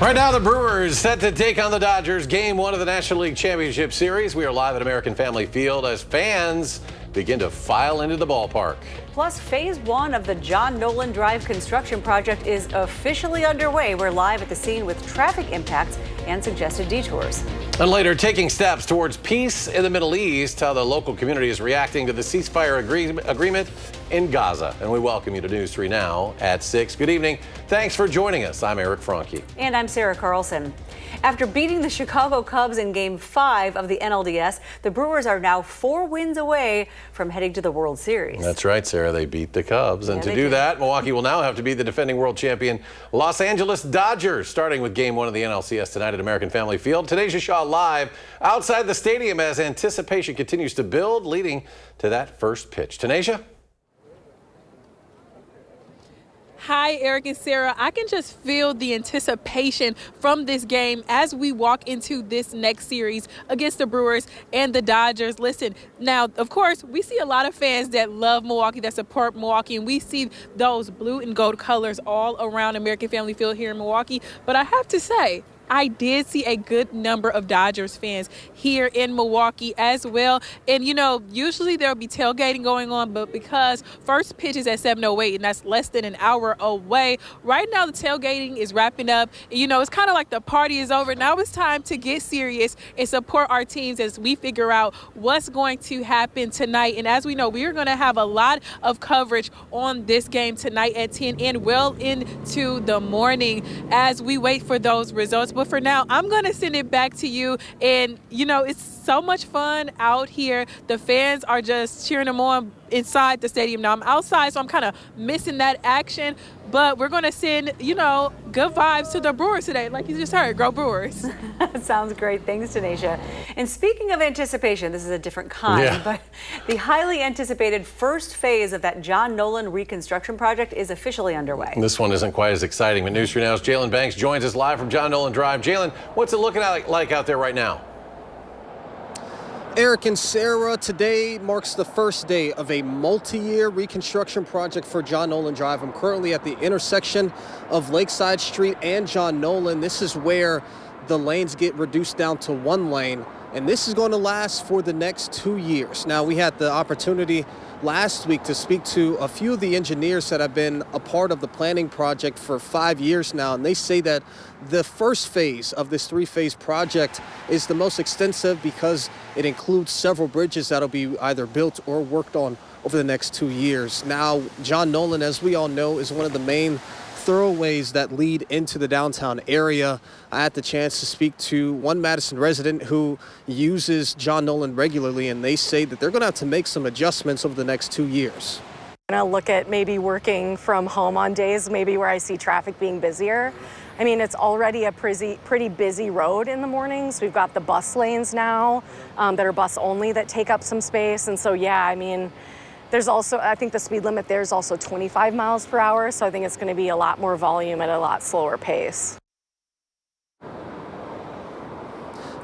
Right now, the Brewers set to take on the Dodgers. Game 1 of the National League Championship Series. We are live at American Family Field as fans begin to file into the ballpark. Plus, phase 1 of the John Nolan Drive construction project is officially underway. We're live at the scene with traffic impacts and suggested detours. And later, taking steps towards peace in the Middle East, how the local community is reacting to the ceasefire agreement in Gaza. And we welcome you to News 3 Now at 6. Good evening. Thanks for joining us. I'm Eric Franke. And I'm Sarah Carlson. After beating the Chicago Cubs in Game 5 of the NLDS, the Brewers are now 4 wins away from heading to the World Series. That's right, Sarah. They beat the Cubs. And to do that, Milwaukee will now have to beat the defending world champion Los Angeles Dodgers, starting with Game 1 of the NLCS tonight at American Family Field. Today's Shaw live outside the stadium as anticipation continues to build, leading to that first pitch. Tanasia? Hi, Eric and Sarah. I can just feel the anticipation from this game as we walk into this next series against the Brewers and the Dodgers. Listen, now, of course, we see a lot of fans that love Milwaukee, that support Milwaukee, and we see those blue and gold colors all around American Family Field here in Milwaukee. But I have to say, I did see a good number of Dodgers fans here in Milwaukee as well. And, you know, usually there'll be tailgating going on, but because first pitch is at 7:08 and that's less than an hour away, right now the tailgating is wrapping up. You know, it's kind of like the party is over. Now it's time to get serious and support our teams as we figure out what's going to happen tonight. And as we know, we are going to have a lot of coverage on this game tonight at 10 and well into the morning as we wait for those results. But for now, I'm going to send it back to you. And, you know, it's so much fun out here. The fans are just cheering them on inside the stadium. Now, I'm outside, so I'm kind of missing that action. But we're going to send, you know, good vibes to the Brewers today. Like you just heard, go Brewers. Sounds great. Thanks, Tanasia. And speaking of anticipation, this is a different kind, but the highly anticipated first phase of that John Nolan reconstruction project is officially underway. This one isn't quite as exciting, but News 3 Now's Jalen Banks joins us live from John Nolan Drive. Jalen, what's it looking like out there right now? Eric and Sarah, today marks the first day of a multi-year reconstruction project for John Nolan Drive. I'm currently at the intersection of Lakeside Street and John Nolan. This is where the lanes get reduced down to 1 lane, and this is going to last for the next 2 years. Now, we had the opportunity last week to speak to a few of the engineers that have been a part of the planning project for 5 years now, and they say that the first phase of this 3-phase project is the most extensive because it includes several bridges that'll be either built or worked on over the next 2 years. Now, John Nolan, as we all know, is one of the main thoroughways that lead into the downtown area. I had the chance to speak to one Madison resident who uses John Nolan regularly, and they say that they're going to have to make some adjustments over the next 2 years. I'm going to look at maybe working from home on days maybe where I see traffic being busier. I mean, it's already a pretty busy road in the mornings. We've got the bus lanes now that are bus only that take up some space. And so, yeah, I mean, there's also, I think the speed limit there is also 25 miles per hour. So I think it's going to be a lot more volume at a lot slower pace.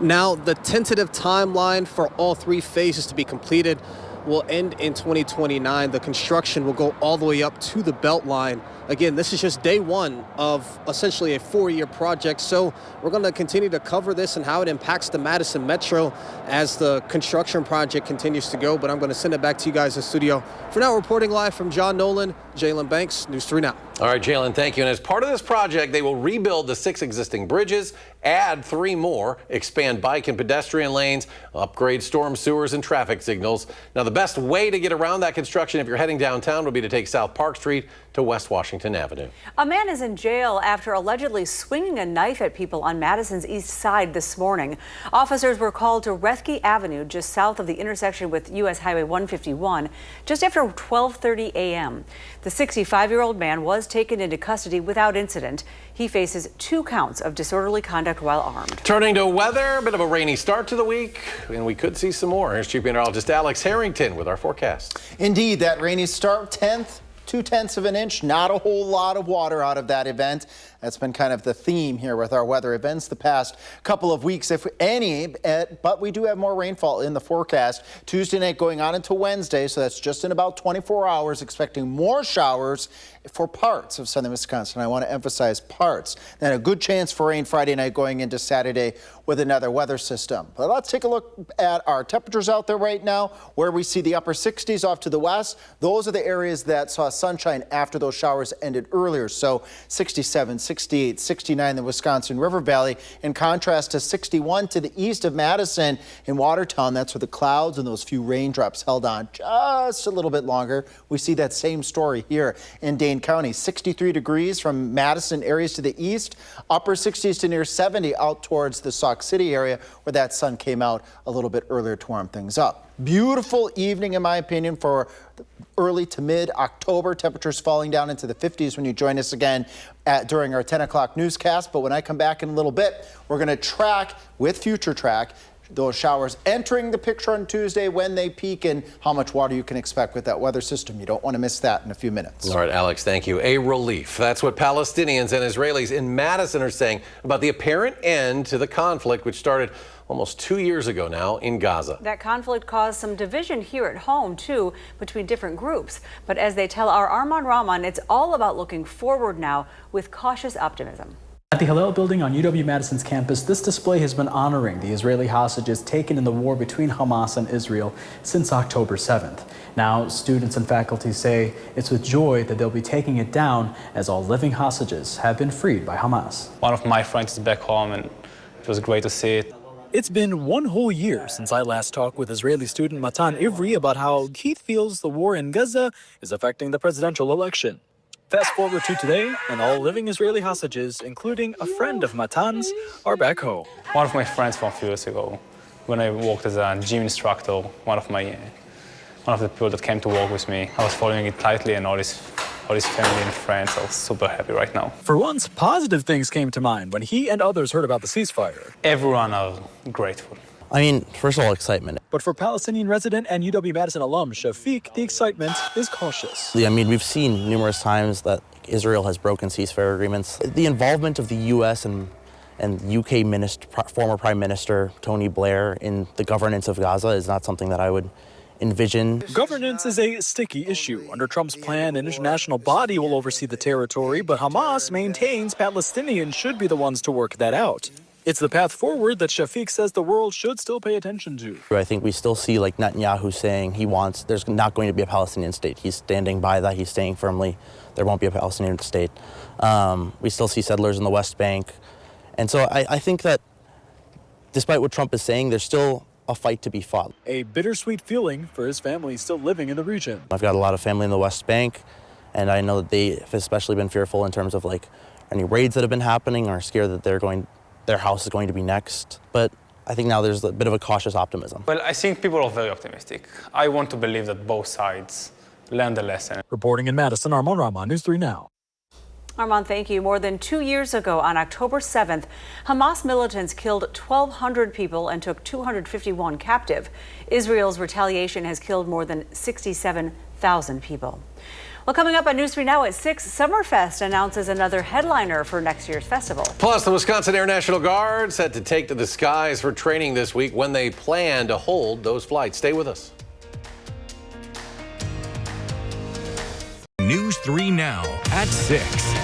Now, the tentative timeline for all 3 phases to be completed will end in 2029. The construction will go all the way up to the Beltline. Again, this is just day 1 of essentially a 4-year project. So we're going to continue to cover this and how it impacts the Madison Metro as the construction project continues to go. But I'm going to send it back to you guys in studio. For now, reporting live from John Nolan, Jalen Banks, News 3 Now. All right, Jalen, thank you. And as part of this project, they will rebuild the 6 existing bridges, add 3 more, expand bike and pedestrian lanes, upgrade storm sewers and traffic signals. Now, the best way to get around that construction if you're heading downtown would be to take South Park Street to West Washington Avenue. A man is in jail after allegedly swinging a knife at people on Madison's east side this morning. Officers were called to Rethke Avenue, just south of the intersection with U.S. Highway 151, just after 12:30 a.m. The 65-year-old man was taken into custody without incident. He faces 2 counts of disorderly conduct while armed. Turning to weather, a bit of a rainy start to the week, and we could see some more. Here's Chief Meteorologist Alex Harrington with our forecast. Indeed, that rainy start, 10th 2/10 of an inch, not a whole lot of water out of that event. That's been kind of the theme here with our weather events the past couple of weeks, if any, but we do have more rainfall in the forecast. Tuesday night going on into Wednesday, so that's just in about 24 hours, expecting more showers for parts of southern Wisconsin. I want to emphasize parts. Then a good chance for rain Friday night going into Saturday with another weather system. But let's take a look at our temperatures out there right now, where we see the upper 60s off to the west. Those are the areas that saw sunshine after those showers ended earlier. So 67, 68, 69 in the Wisconsin River Valley, in contrast to 61 to the east of Madison in Watertown. That's where the clouds and those few raindrops held on just a little bit longer. We see that same story here in Dane County. 63 degrees from Madison areas to the east, upper 60s to near 70 out towards the Sauk City area, where that sun came out a little bit earlier to warm things up. Beautiful evening, in my opinion, for early to mid-October. Temperatures falling down into the 50s when you join us again during our 10 o'clock newscast. But when I come back in a little bit, we're going to track with Future Track those showers entering the picture on Tuesday, when they peak, and how much water you can expect with that weather system. You don't want to miss that in a few minutes. All right, Alex, thank you. A relief. That's what Palestinians and Israelis in Madison are saying about the apparent end to the conflict, which started almost 2 years ago now in Gaza. That conflict caused some division here at home, too, between different groups. But as they tell our Armand Rahman, it's all about looking forward now with cautious optimism. At the Hillel building on UW-Madison's campus, this display has been honoring the Israeli hostages taken in the war between Hamas and Israel since October 7th. Now, students and faculty say it's with joy that they'll be taking it down, as all living hostages have been freed by Hamas. One of my friends is back home, and it was great to see it. It's been 1 whole year since I last talked with Israeli student Matan Ivri about how he feels the war in Gaza is affecting the presidential election. Fast forward to today, and all living Israeli hostages, including a friend of Matan's, are back home. One of my friends from a few years ago, when I worked as a gym instructor, one of the people that came to work with me, I was following it tightly, and all his family and friends are super happy right now. For once, positive things came to mind when he and others heard about the ceasefire. Everyone are grateful. I mean, first of all, excitement. But for Palestinian resident and UW-Madison alum Shafiq, the excitement is cautious. I mean, we've seen numerous times that Israel has broken ceasefire agreements. The involvement of the U.S. and UK former Prime Minister Tony Blair in the governance of Gaza is not something that I would envision. Governance is a sticky issue. Under Trump's plan, an international body will oversee the territory, but Hamas maintains Palestinians should be the ones to work that out. It's the path forward that Shafiq says the world should still pay attention to. I think we still see like Netanyahu saying there's not going to be a Palestinian state. He's standing by that. He's staying firmly. There won't be a Palestinian state. We still see settlers in the West Bank. And so I think that despite what Trump is saying, there's still a fight to be fought. A bittersweet feeling for his family still living in the region. I've got a lot of family in the West Bank, and I know that they have especially been fearful in terms of like any raids that have been happening, or scared that their house is going to be next. But I think now there's a bit of a cautious optimism. Well, I think people are very optimistic. I want to believe that both sides learned a lesson. Reporting in Madison, Armand Rahman, News 3 Now. Armand, thank you. More than 2 years ago, on October 7th, Hamas militants killed 1,200 people and took 251 captive. Israel's retaliation has killed more than 67,000 people. Well, coming up on News 3 Now at 6, Summerfest announces another headliner for next year's festival. Plus, the Wisconsin Air National Guard set to take to the skies for training this week when they plan to hold those flights. Stay with us. News 3 Now at 6.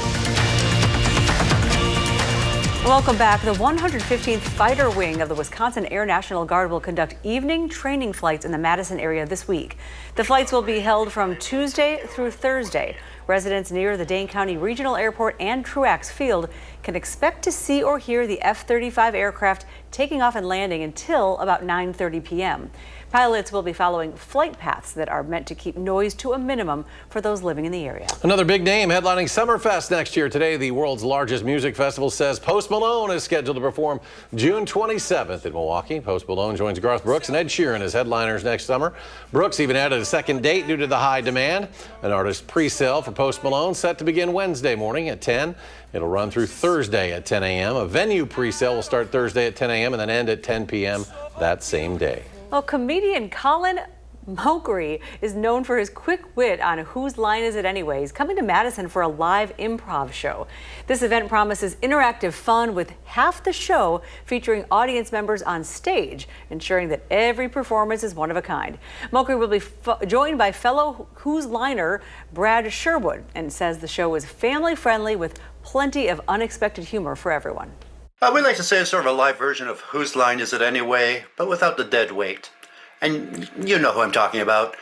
Welcome back. The 115th Fighter Wing of the Wisconsin Air National Guard will conduct evening training flights in the Madison area this week. The flights will be held from Tuesday through Thursday. Residents near the Dane County Regional Airport and Truax Field can expect to see or hear the F-35 aircraft taking off and landing until about 9:30 p.m. Pilots will be following flight paths that are meant to keep noise to a minimum for those living in the area. Another big name headlining Summerfest next year. Today, the world's largest music festival says Post Malone is scheduled to perform June 27th in Milwaukee. Post Malone joins Garth Brooks and Ed Sheeran as headliners next summer. Brooks even added a second date due to the high demand. An artist pre-sale for Post Malone set to begin Wednesday morning at 10. It'll run through Thursday at 10 a.m. A venue pre-sale will start Thursday at 10 a.m. and then end at 10 p.m. that same day. Well, comedian Colin Mokri is known for his quick wit on Whose Line Is It Anyway? He's coming to Madison for a live improv show. This event promises interactive fun with half the show featuring audience members on stage, ensuring that every performance is one of a kind. Mokri will be joined by fellow Whose Liner Brad Sherwood and says the show is family friendly with plenty of unexpected humor for everyone. We like to say it's sort of a live version of Whose Line Is It Anyway, but without the dead weight. And you know who I'm talking about.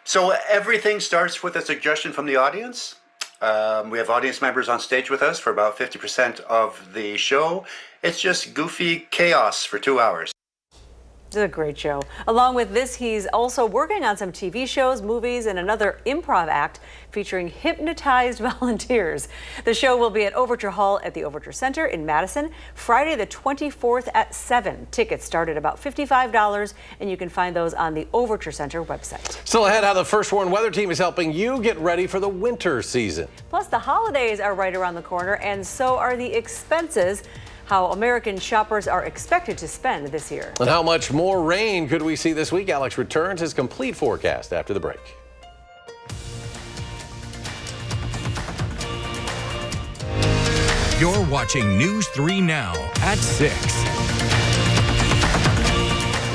So everything starts with a suggestion from the audience. We have audience members on stage with us for about 50% of the show. It's just goofy chaos for 2 hours. It's a great show. Along with this, he's also working on some TV shows, movies, and another improv act featuring hypnotized volunteers. The show will be at Overture Hall at the Overture Center in Madison, Friday the 24th at 7. Tickets start at about $55, and you can find those on the Overture Center website. Still ahead, how the First Warn Weather Team is helping you get ready for the winter season. Plus, the holidays are right around the corner, and so are the expenses. How American shoppers are expected to spend this year. And how much more rain could we see this week? Alex returns his complete forecast after the break. You're watching News 3 Now at 6.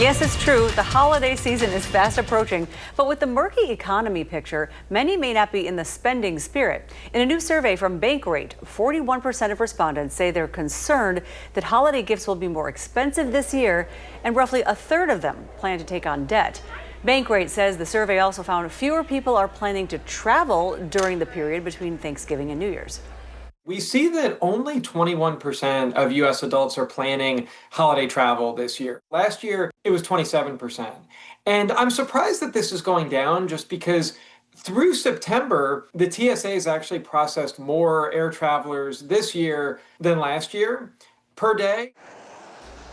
Yes, it's true. The holiday season is fast approaching, but with the murky economy picture, many may not be in the spending spirit. In a new survey from Bankrate, 41% of respondents say they're concerned that holiday gifts will be more expensive this year, and roughly a third of them plan to take on debt. Bankrate says the survey also found fewer people are planning to travel during the period between Thanksgiving and New Year's. We see that only 21% of U.S. adults are planning holiday travel this year. Last year, it was 27%. And I'm surprised that this is going down just because through September, the TSA has actually processed more air travelers this year than last year per day.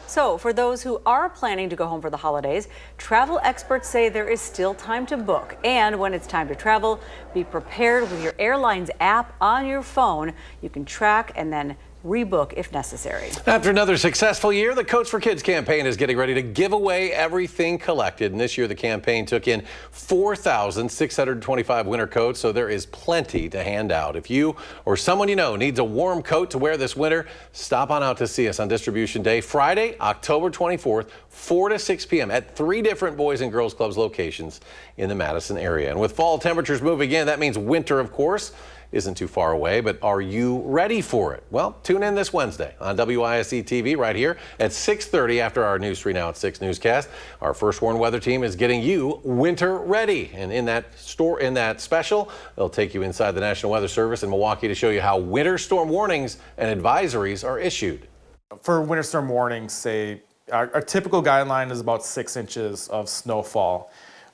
So for those who are planning to go home for the holidays, travel experts say there is still time to book. And when it's time to travel, be prepared with your airline's app on your phone. You can track and then rebook if necessary. After another successful year, the Coats for Kids campaign is getting ready to give away everything collected. And this year, the campaign took in 4,625 winter coats, so there is plenty to hand out. If you or someone you know needs a warm coat to wear this winter, stop on out to see us on Distribution Day, Friday, October 24th, 4 to 6 p.m. at 3 different Boys and Girls Clubs locations in the Madison area. And with fall temperatures moving in, that means winter, of course, isn't too far away, but are you ready for it? Well, tune in this Wednesday on WISE TV right here at 6:30 after our News 3 Now at 6 newscast. Our First Warn Weather Team is getting you winter ready. And in that special, they'll take you inside the National Weather Service in Milwaukee to show you how winter storm warnings and advisories are issued. For winter storm warnings, say our typical guideline is about 6 inches of snowfall.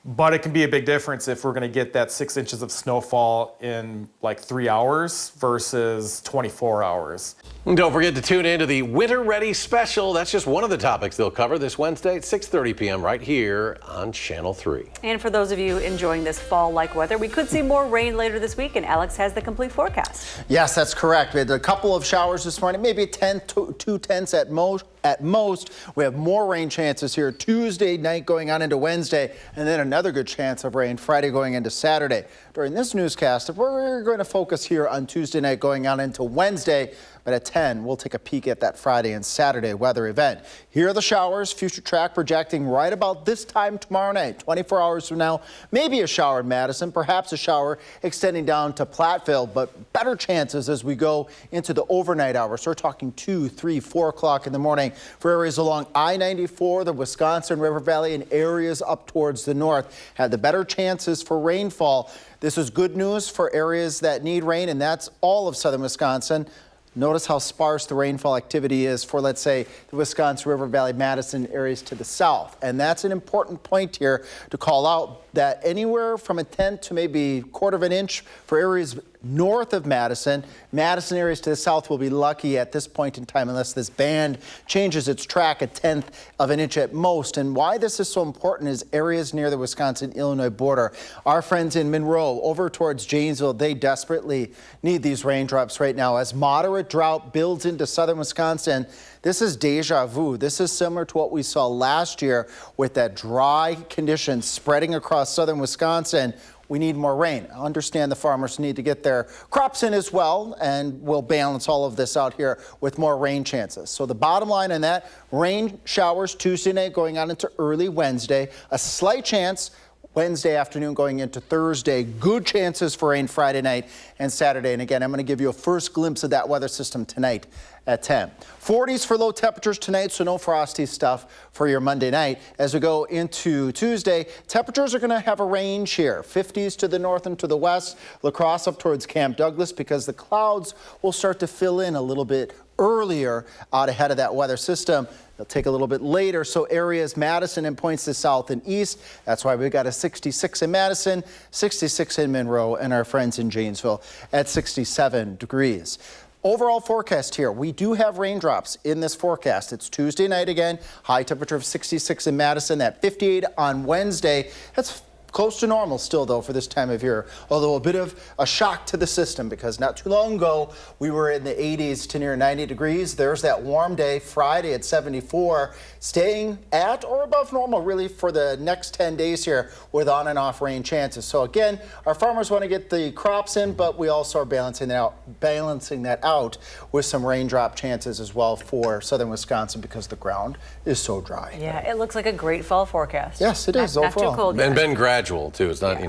But it can be a big difference if we're going to get that 6 inches of snowfall in like 3 hours versus 24 hours. And don't forget to tune in to the Winter Ready Special. That's just one of the topics they'll cover this Wednesday at 6:30 p.m. right here on Channel 3. And for those of you enjoying this fall-like weather, we could see more rain later this week, and Alex has the complete forecast. Yes, that's correct. We had a couple of showers this morning, maybe 2/10 at most. At most, we have more rain chances here Tuesday night going on into Wednesday, and then another good chance of rain Friday going into Saturday. During this newscast, we're going to focus here on Tuesday night going on into Wednesday, but at 10, we'll take a peek at that Friday and Saturday weather event. Here are the showers. Future Track projecting right about this time tomorrow night, 24 hours from now. Maybe a shower in Madison, perhaps a shower extending down to Platteville, but better chances as we go into the overnight hours. So we're talking 2, 3, 4 o'clock in the morning for areas along I-94, the Wisconsin River Valley, and areas up towards the north. Have the better chances for rainfall. This is good news for areas that need rain, and that's all of southern Wisconsin. Notice how sparse the rainfall activity is for, let's say, the Wisconsin River Valley, Madison areas to the south. And that's an important point here to call out, that anywhere from a tenth to maybe quarter of an inch for areas north of Madison. Madison areas to the south will be lucky at this point in time unless this band changes its track a 1/10 of an inch at most. And why this is so important is areas near the Wisconsin-Illinois border. Our friends in Monroe over towards Janesville, they desperately need these raindrops right now. As moderate drought builds into southern Wisconsin, this is deja vu. This is similar to what we saw last year with that dry condition spreading across southern Wisconsin. We need more rain. I understand the farmers need to get their crops in as well, and we'll balance all of this out here with more rain chances. So the bottom line on that, rain showers Tuesday night going on into early Wednesday, a slight chance Wednesday afternoon going into Thursday, good chances for rain Friday night and Saturday. And again, I'm going to give you a first glimpse of that weather system tonight at 10. 40s for low temperatures tonight, so no frosty stuff for your Monday night. As we go into Tuesday, temperatures are going to have a range here. 50s to the north and to the west. La Crosse up towards Camp Douglas because the clouds will start to fill in a little bit earlier out ahead of that weather system. They'll take a little bit later, so areas Madison and points to south and east. That's why we've got a 66 in Madison, 66 in Monroe, and our friends in Janesville at 67 degrees. Overall forecast here, we do have raindrops in this forecast. It's Tuesday night again, high temperature of 66 in Madison, that 58 on Wednesday. That's close to normal still, though, for this time of year, although a bit of a shock to the system because not too long ago we were in the 80s to near 90 degrees. There's that warm day Friday at 74, staying at or above normal really for the next 10 days here with on and off rain chances. So again, our farmers want to get the crops in, but we also are balancing that out with some raindrop chances as well for southern Wisconsin because the ground is so dry. Yeah, it looks like a great fall forecast. Yes, it is Not overall. too cold And yet. been gradual too. It's not,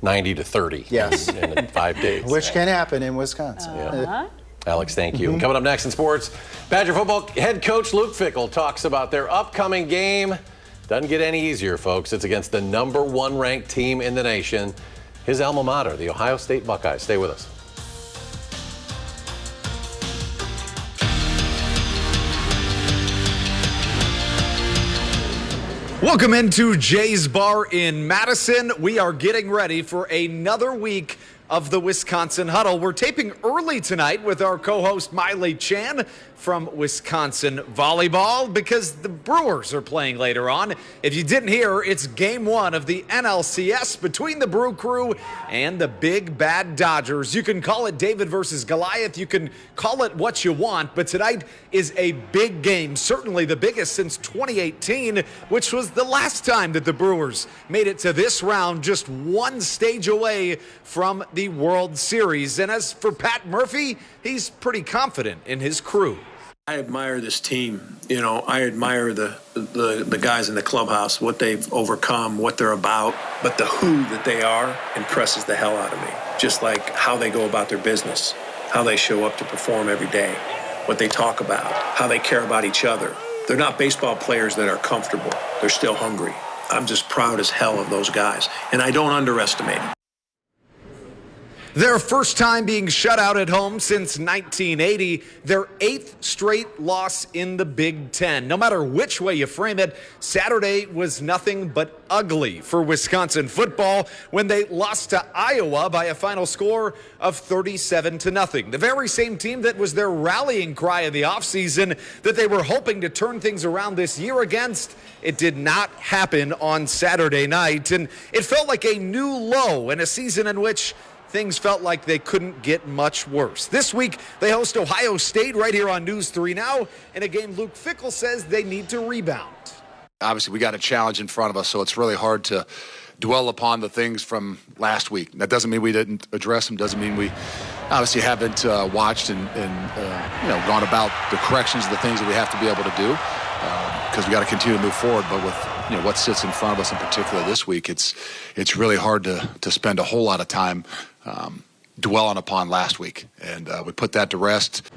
90 to 30 yes. in 5 days. Which can happen in Wisconsin. Alex, thank you. Coming up next in sports, Badger football head coach Luke Fickell talks about their upcoming game. Doesn't get any easier, folks. It's against the #1 ranked team in the nation, his alma mater, the Ohio State Buckeyes. Stay with us. Welcome into Jay's Bar in Madison. We are getting ready for another week of the Wisconsin Huddle. We're taping early tonight with our co-host Miley Chan from Wisconsin Volleyball because the Brewers are playing later on. If you didn't hear, it's game 1 of the NLCS between the Brew Crew and the Big Bad Dodgers. You can call it David versus Goliath. You can call it what you want, but tonight is a big game, certainly the biggest since 2018, which was the last time that the Brewers made it to this round, just one stage away from the World Series. And as for Pat Murphy, he's pretty confident in his crew. I admire this team. I admire the guys in the clubhouse, what they've overcome, what they're about. But the who that they are impresses the hell out of me. Just like how they go about their business, how they show up to perform every day, what they talk about, how they care about each other. They're not baseball players that are comfortable. They're still hungry. I'm just proud as hell of those guys, and I don't underestimate them. Their first time being shut out at home since 1980, their 8th straight loss in the Big Ten. No matter which way you frame it, Saturday was nothing but ugly for Wisconsin football when they lost to Iowa by a final score of 37-0. The very same team that was their rallying cry in the offseason that they were hoping to turn things around this year against. It did not happen on Saturday night, and it felt like a new low in a season in which things felt like they couldn't get much worse. This week, they host Ohio State right here on News 3 Now in a game Luke Fickell says they need to rebound. Obviously, we got a challenge in front of us, so it's really hard to dwell upon the things from last week. That doesn't mean we didn't address them, doesn't mean we obviously haven't watched and gone about the corrections of the things that we have to be able to do because we got to continue to move forward. But with what sits in front of us in particular this week, it's really hard to spend a whole lot of time dwelling upon last week, and we put that to rest.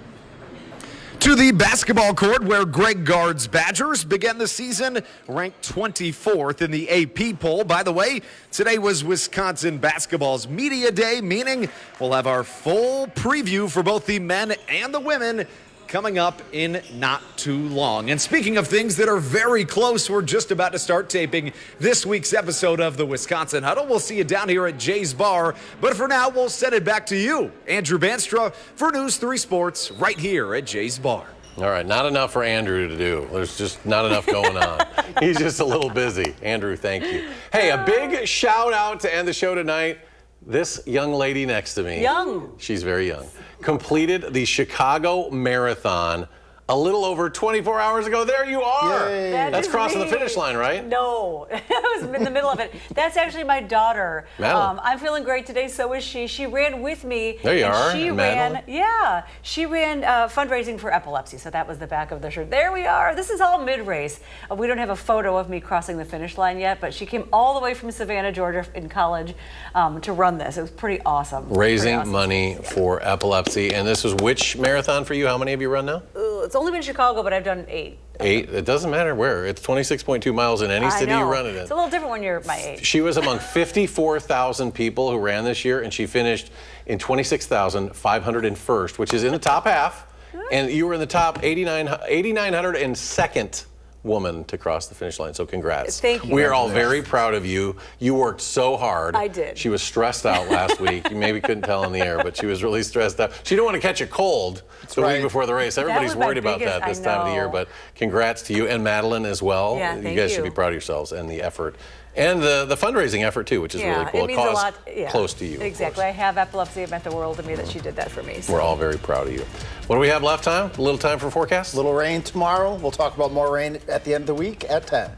To the basketball court where Greg Gard's Badgers began the season ranked 24th in the AP poll. By the way, today was Wisconsin basketball's media day, meaning we'll have our full preview for both the men and the women coming up in not too long. And speaking of things that are very close, we're just about to start taping this week's episode of the Wisconsin Huddle. We'll see you down here at Jay's Bar. But for now, we'll send it back to you, Andrew Banstra, for News 3 Sports right here at Jay's Bar. All right, not enough for Andrew to do. There's just not enough going on. He's just a little busy. Andrew, thank you. Hey, a big shout out to end the show tonight. This young lady next to me. Young. She's very young. Completed the Chicago Marathon a little over 24 hours ago. There you are. That's crossing the finish line, right? No, I was in the middle of it. That's actually my daughter. Madeline. I'm feeling great today. So is she. She ran with me. There you are, She Madeline. ran. She ran fundraising for epilepsy. So that was the back of the shirt. There we are. This is all mid-race. We don't have a photo of me crossing the finish line yet, but she came all the way from Savannah, Georgia, in college to run this. It was pretty awesome. Raising money for epilepsy. And this was which marathon for you? How many have you run now? It's only been Chicago, but I've done 8. 8. It doesn't matter where. It's 26.2 miles in any city you run it in. It's a little different when you're my age. She was among 54,000 people who ran this year, and she finished in 26,501st, which is in the top half. And you were in the top 8,902nd woman to cross the finish line. So congrats. Thank you. We are all very proud of you. You worked so hard. I did. She was stressed out last week. You maybe couldn't tell on the air, but she was really stressed out. She didn't want to catch a cold the week before the race. Everybody's was my worried about biggest- that this I time of the year, know. but congrats to you and Madeline as well. Yeah, you thank guys should you. be proud of yourselves and the effort. And the fundraising effort too, which is really cool. It means cause a lot. Yeah. close to you. of Exactly. I have epilepsy. It meant the world to me that she did that for me. So. We're all very proud of you. What do we have left time? A little time for forecast? Little rain tomorrow. We'll talk about more rain at the end of the week at 10.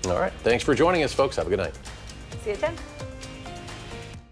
All right. Thanks for joining us, folks. Have a good night. See you at 10.